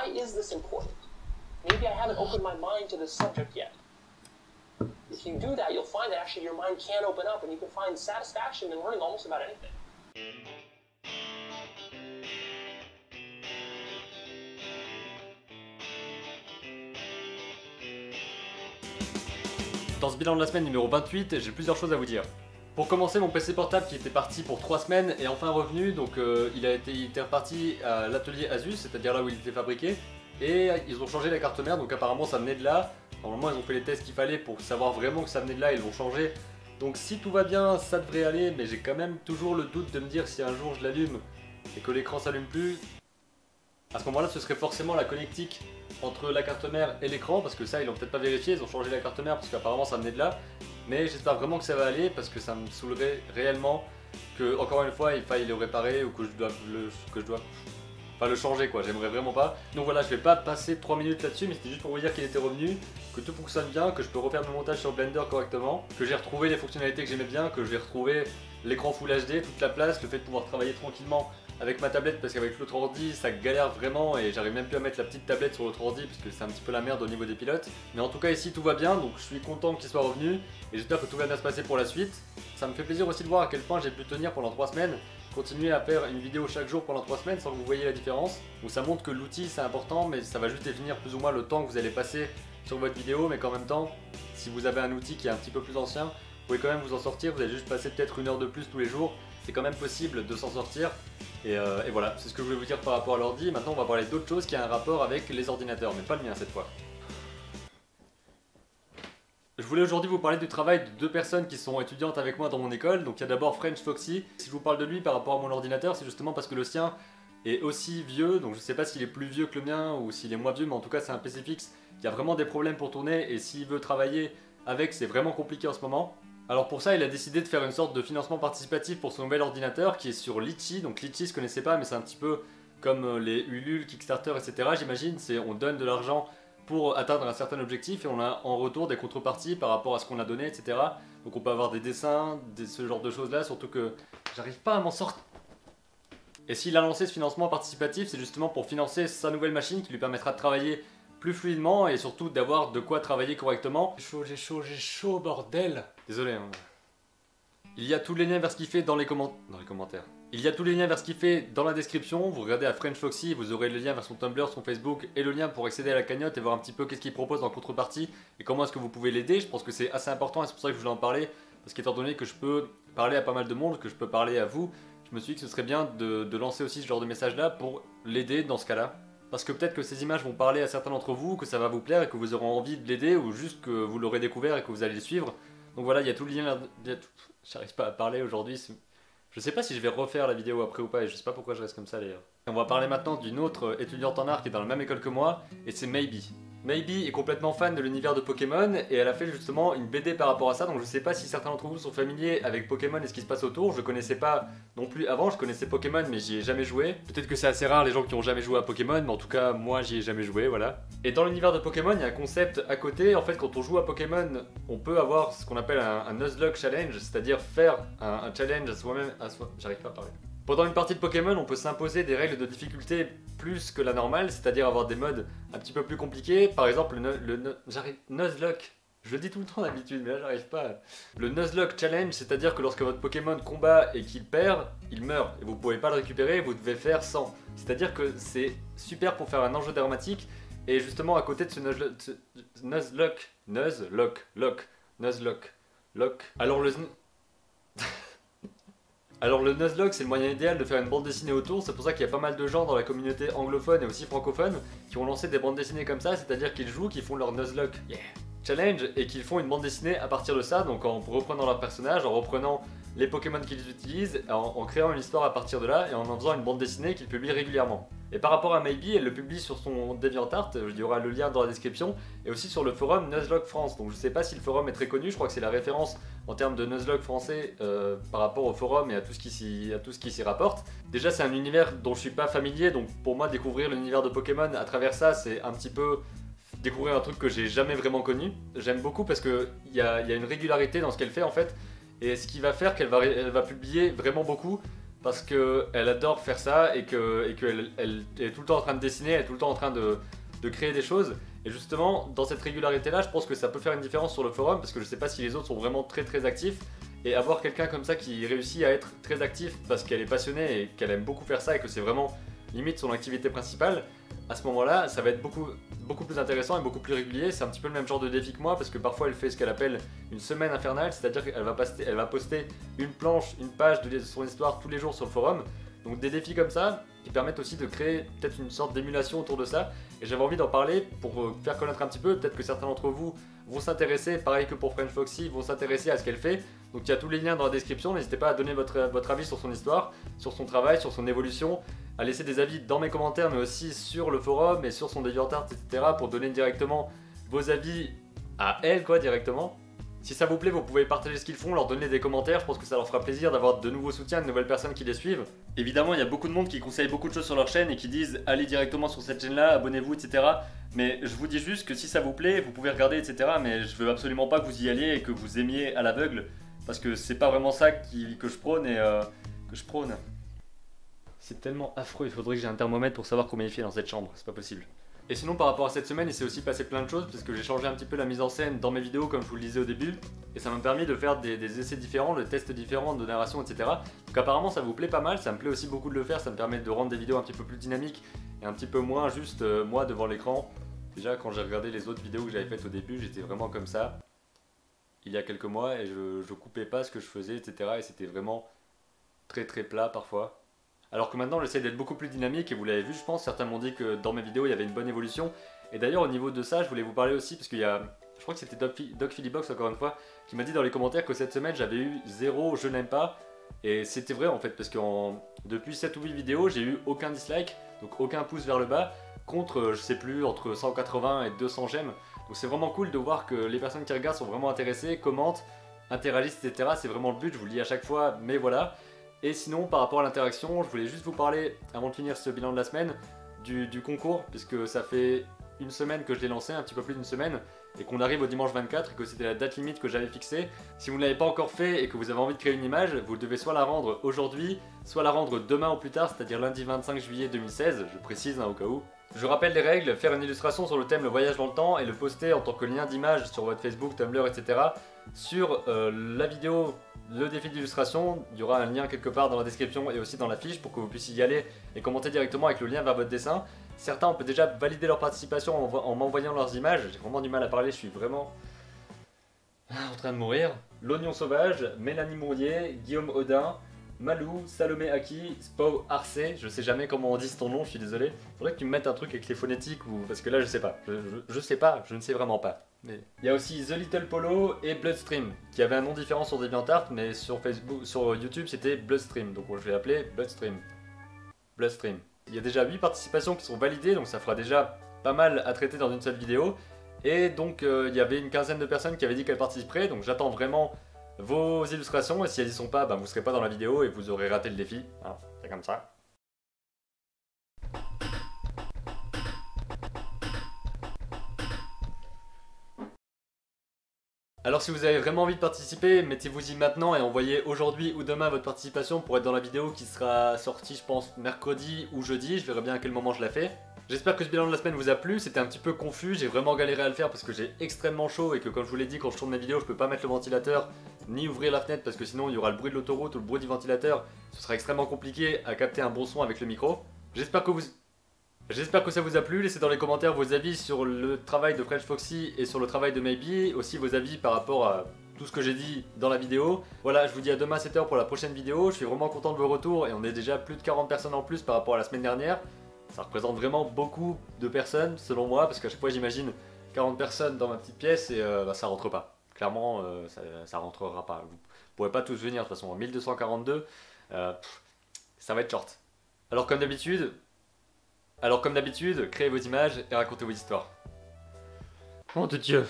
why is this important? Maybe I haven't opened my mind to this subject yet. If you do that, you'll find that actually your mind can open up and you can find satisfaction in learning almost about anything. Dans ce bilan de la semaine numéro 28, j'ai plusieurs choses à vous dire. Pour commencer, mon PC portable qui était parti pour 3 semaines est enfin revenu, donc il était reparti à l'atelier Asus, c'est-à-dire là où il était fabriqué, et ils ont changé la carte mère, donc apparemment ça venait de là. Normalement ils ont fait les tests qu'il fallait pour savoir vraiment que ça venait de là, ils l'ont changé. Donc si tout va bien, ça devrait aller, mais j'ai quand même toujours le doute de me dire si un jour je l'allume et que l'écran s'allume plus, à ce moment-là ce serait forcément la connectique entre la carte mère et l'écran, parce que ça ils l'ont peut-être pas vérifié, ils ont changé la carte mère parce qu'apparemment ça venait de là. Mais j'espère vraiment que ça va aller, parce que ça me saoulerait réellement que, encore une fois, il faille le réparer ou que je dois le changer quoi, j'aimerais vraiment pas. Donc voilà, je vais pas passer 3 minutes là-dessus, mais c'était juste pour vous dire qu'il était revenu, que tout fonctionne bien, que je peux refaire mon montage sur Blender correctement, que j'ai retrouvé les fonctionnalités que j'aimais bien, que j'ai retrouvé l'écran Full HD, toute la place, le fait de pouvoir travailler tranquillement avec ma tablette, parce qu'avec l'autre ordi ça galère vraiment et j'arrive même plus à mettre la petite tablette sur l'autre ordi parce que c'est un petit peu la merde au niveau des pilotes. Mais en tout cas ici tout va bien, donc je suis content qu'il soit revenu et j'espère que tout va bien se passer pour la suite. Ça me fait plaisir aussi de voir à quel point j'ai pu tenir pendant 3 semaines, continuer à faire une vidéo chaque jour pendant 3 semaines sans que vous voyez la différence. Donc ça montre que l'outil c'est important, mais ça va juste définir plus ou moins le temps que vous allez passer sur votre vidéo, mais qu'en même temps, si vous avez un outil qui est un petit peu plus ancien, vous pouvez quand même vous en sortir, vous allez juste passer peut-être 1 heure de plus tous les jours, c'est quand même possible de s'en sortir. Et voilà, c'est ce que je voulais vous dire par rapport à l'ordi. Maintenant on va parler d'autre chose qui a un rapport avec les ordinateurs, mais pas le mien cette fois. Je voulais aujourd'hui vous parler du travail de 2 personnes qui sont étudiantes avec moi dans mon école. Donc il y a d'abord French Foxy. Si je vous parle de lui par rapport à mon ordinateur, c'est justement parce que le sien est aussi vieux. Donc je sais pas s'il est plus vieux que le mien ou s'il est moins vieux, mais en tout cas c'est un PC fixe qui a vraiment des problèmes pour tourner, et s'il veut travailler avec, c'est vraiment compliqué en ce moment. Alors pour ça, il a décidé de faire une sorte de financement participatif pour son nouvel ordinateur qui est sur Litchi. Donc Litchi, je connaissais pas, mais c'est un petit peu comme les Ulule, Kickstarter, etc. J'imagine, on donne de l'argent pour atteindre un certain objectif et on a en retour des contreparties par rapport à ce qu'on a donné, etc. Donc on peut avoir des dessins, ce genre de choses là, surtout que j'arrive pas à m'en sortir. Et s'il a lancé ce financement participatif, c'est justement pour financer sa nouvelle machine qui lui permettra de travailler plus fluidement et surtout d'avoir de quoi travailler correctement. J'ai chaud, bordel. Désolé. Hein. Il y a tous les liens vers ce qu'il fait dans les commentaires. Il y a tous les liens vers ce qu'il fait dans la description. Vous regardez à French Foxy, vous aurez le lien vers son Tumblr, son Facebook et le lien pour accéder à la cagnotte et voir un petit peu qu'est-ce qu'il propose en contrepartie et comment est-ce que vous pouvez l'aider. Je pense que c'est assez important et c'est pour ça que je voulais en parler. Parce qu'étant donné que je peux parler à pas mal de monde, que je peux parler à vous, je me suis dit que ce serait bien de lancer aussi ce genre de message là pour l'aider dans ce cas-là. Parce que peut-être que ces images vont parler à certains d'entre vous, que ça va vous plaire et que vous aurez envie de l'aider ou juste que vous l'aurez découvert et que vous allez le suivre. Donc voilà, il y a tout le lien là. J'arrive pas à parler aujourd'hui. Je sais pas si je vais refaire la vidéo après ou pas et je sais pas pourquoi je reste comme ça d'ailleurs. On va parler maintenant d'une autre étudiante en art qui est dans la même école que moi et c'est Maybe. Maybe est complètement fan de l'univers de Pokémon et elle a fait justement une BD par rapport à ça, donc je sais pas si certains d'entre vous sont familiers avec Pokémon et ce qui se passe autour. Je connaissais pas non plus avant, je connaissais Pokémon mais j'y ai jamais joué. Peut-être que c'est assez rare les gens qui ont jamais joué à Pokémon, mais en tout cas moi j'y ai jamais joué, voilà. Et dans l'univers de Pokémon il y a un concept à côté, en fait quand on joue à Pokémon on peut avoir ce qu'on appelle un Nuzlocke challenge, c'est-à-dire faire un challenge à soi-même, j'arrive pas à parler. Pendant une partie de Pokémon, on peut s'imposer des règles de difficulté plus que la normale, c'est-à-dire avoir des modes un petit peu plus compliqués. Par exemple, Nuzlocke. Je le dis tout le temps d'habitude, mais là j'arrive pas. Le Nuzlocke Challenge, c'est-à-dire que lorsque votre Pokémon combat et qu'il perd, il meurt. Et vous pouvez pas le récupérer, vous devez faire 100. C'est-à-dire que c'est super pour faire un enjeu dramatique. Et justement, à côté de ce Nuzlocke. Alors le Nuzlocke c'est le moyen idéal de faire une bande dessinée autour, c'est pour ça qu'il y a pas mal de gens dans la communauté anglophone et aussi francophone qui ont lancé des bandes dessinées comme ça, c'est-à-dire qu'ils jouent, qu'ils font leur Nuzlocke Challenge et qu'ils font une bande dessinée à partir de ça, donc en reprenant leur personnage, en reprenant les Pokémon qu'ils utilisent, en créant une histoire à partir de là et en faisant une bande dessinée qu'ils publient régulièrement. Et par rapport à Maybe, elle le publie sur son DeviantArt, il y aura le lien dans la description, et aussi sur le forum Nuzlocke France. Donc je sais pas si le forum est très connu, je crois que c'est la référence en termes de Nuzlocke français par rapport au forum et à tout ce qui s'y rapporte. Déjà c'est un univers dont je suis pas familier, donc pour moi découvrir l'univers de Pokémon à travers ça c'est un petit peu découvrir un truc que j'ai jamais vraiment connu. J'aime beaucoup parce qu'il y a une régularité dans ce qu'elle fait en fait, et ce qui va faire qu'elle va publier vraiment beaucoup. parce qu'elle adore faire ça et qu'elle est tout le temps en train de dessiner, elle est tout le temps en train de créer des choses. Et justement, dans cette régularité-là, je pense que ça peut faire une différence sur le forum parce que je sais pas si les autres sont vraiment très actifs. Et avoir quelqu'un comme ça qui réussit à être très actif parce qu'elle est passionnée et qu'elle aime beaucoup faire ça et que c'est vraiment limite son activité principale, à ce moment-là, ça va être beaucoup plus intéressant et beaucoup plus régulier. C'est un petit peu le même genre de défi que moi parce que parfois elle fait ce qu'elle appelle une semaine infernale, c'est-à-dire qu'elle va poster une planche, une page de son histoire tous les jours sur le forum. Donc des défis comme ça qui permettent aussi de créer peut-être une sorte d'émulation autour de ça. Et j'avais envie d'en parler pour faire connaître un petit peu, peut-être que certains d'entre vous vont s'intéresser, pareil que pour French Foxy, vont s'intéresser à ce qu'elle fait. Donc il y a tous les liens dans la description, n'hésitez pas à donner votre avis sur son histoire, sur son travail, sur son évolution, à laisser des avis dans mes commentaires mais aussi sur le forum et sur son DeviantArt, etc. pour donner directement vos avis à elle quoi directement. Si ça vous plaît, vous pouvez partager ce qu'ils font, leur donner des commentaires, je pense que ça leur fera plaisir d'avoir de nouveaux soutiens, de nouvelles personnes qui les suivent. Évidemment, il y a beaucoup de monde qui conseille beaucoup de choses sur leur chaîne et qui disent allez directement sur cette chaîne-là, abonnez-vous, etc. Mais je vous dis juste que si ça vous plaît, vous pouvez regarder, etc. Mais je veux absolument pas que vous y alliez et que vous aimiez à l'aveugle, parce que c'est pas vraiment ça que je prône et que je prône. C'est tellement affreux, il faudrait que j'ai un thermomètre pour savoir combien il fait dans cette chambre, c'est pas possible. Et sinon par rapport à cette semaine, il s'est aussi passé plein de choses parce que j'ai changé un petit peu la mise en scène dans mes vidéos comme je vous le disais au début et ça m'a permis de faire des essais différents, de tests différents, de narration, etc. Donc apparemment ça vous plaît pas mal, ça me plaît aussi beaucoup de le faire, ça me permet de rendre des vidéos un petit peu plus dynamiques et un petit peu moins juste moi devant l'écran. Déjà quand j'ai regardé les autres vidéos que j'avais faites au début, j'étais vraiment comme ça il y a quelques mois et je coupais pas ce que je faisais, etc. Et c'était vraiment très plat parfois. Alors que maintenant j'essaie d'être beaucoup plus dynamique et vous l'avez vu je pense, certains m'ont dit que dans mes vidéos il y avait une bonne évolution. Et d'ailleurs au niveau de ça je voulais vous parler aussi parce qu'il y a, je crois que c'était Doc Philibox encore une fois, qui m'a dit dans les commentaires que cette semaine j'avais eu 0 je n'aime pas. Et c'était vrai en fait parce que depuis 7 ou 8 vidéos j'ai eu aucun dislike, donc aucun pouce vers le bas, contre je sais plus entre 180 et 200 j'aime. Donc c'est vraiment cool de voir que les personnes qui regardent sont vraiment intéressées, commentent, interagissent, etc. C'est vraiment le but, je vous le dis à chaque fois, mais voilà. Et sinon, par rapport à l'interaction, je voulais juste vous parler, avant de finir ce bilan de la semaine, du concours, puisque ça fait une semaine que je l'ai lancé, un petit peu plus d'une semaine, et qu'on arrive au dimanche 24 et que c'était la date limite que j'avais fixée. Si vous ne l'avez pas encore fait et que vous avez envie de créer une image, vous devez soit la rendre aujourd'hui, soit la rendre demain ou plus tard, c'est-à-dire lundi 25 juillet 2016, je précise au cas où. Je rappelle les règles, faire une illustration sur le thème le voyage dans le temps et le poster en tant que lien d'image sur votre Facebook, Tumblr, etc. Sur la vidéo, le défi d'illustration, il y aura un lien quelque part dans la description et aussi dans la fiche pour que vous puissiez y aller et commenter directement avec le lien vers votre dessin. Certains, on peut déjà valider leur participation en m'envoyant leurs images. J'ai vraiment du mal à parler, je suis vraiment en train de mourir. L'Oignon Sauvage, Mélanie Mourier, Guillaume Audin, Malou, Salomé Aki, Spau Arcé, je sais jamais comment on dit ton nom, je suis désolé. Faudrait que tu me mettes un truc avec les phonétiques ou parce que là je sais pas. Je sais pas, je ne sais vraiment pas. Mais... il y a aussi The Little Polo et Bloodstream qui avaient un nom différent sur DeviantArt mais sur Facebook, sur YouTube c'était Bloodstream. Donc je vais l'appeler Bloodstream. Bloodstream. Il y a déjà 8 participations qui sont validées donc ça fera déjà pas mal à traiter dans une seule vidéo. Et donc il y avait une quinzaine de personnes qui avaient dit qu'elles participeraient donc j'attends vraiment vos illustrations et si elles y sont pas, bah, vous serez pas dans la vidéo et vous aurez raté le défi. Hein, c'est comme ça. Alors si vous avez vraiment envie de participer, mettez-vous-y maintenant et envoyez aujourd'hui ou demain votre participation pour être dans la vidéo qui sera sortie je pense mercredi ou jeudi, je verrai bien à quel moment je la fais. J'espère que ce bilan de la semaine vous a plu, c'était un petit peu confus, j'ai vraiment galéré à le faire parce que j'ai extrêmement chaud et que comme je vous l'ai dit quand je tourne mes vidéos je peux pas mettre le ventilateur ni ouvrir la fenêtre parce que sinon il y aura le bruit de l'autoroute ou le bruit du ventilateur, ce sera extrêmement compliqué à capter un bon son avec le micro. J'espère que ça vous a plu, laissez dans les commentaires vos avis sur le travail de French Foxy et sur le travail de Maybe, aussi vos avis par rapport à tout ce que j'ai dit dans la vidéo. Voilà, je vous dis à demain à 7h pour la prochaine vidéo, je suis vraiment content de vos retours et on est déjà plus de 40 personnes en plus par rapport à la semaine dernière. Ça représente vraiment beaucoup de personnes selon moi parce qu'à chaque fois j'imagine 40 personnes dans ma petite pièce et bah, ça rentre pas. Clairement ça rentrera pas. Vous pourrez pas tous venir de toute façon. 1242 ça va être short. Alors comme d'habitude, créez vos images et racontez vos histoires. Oh de Dieu.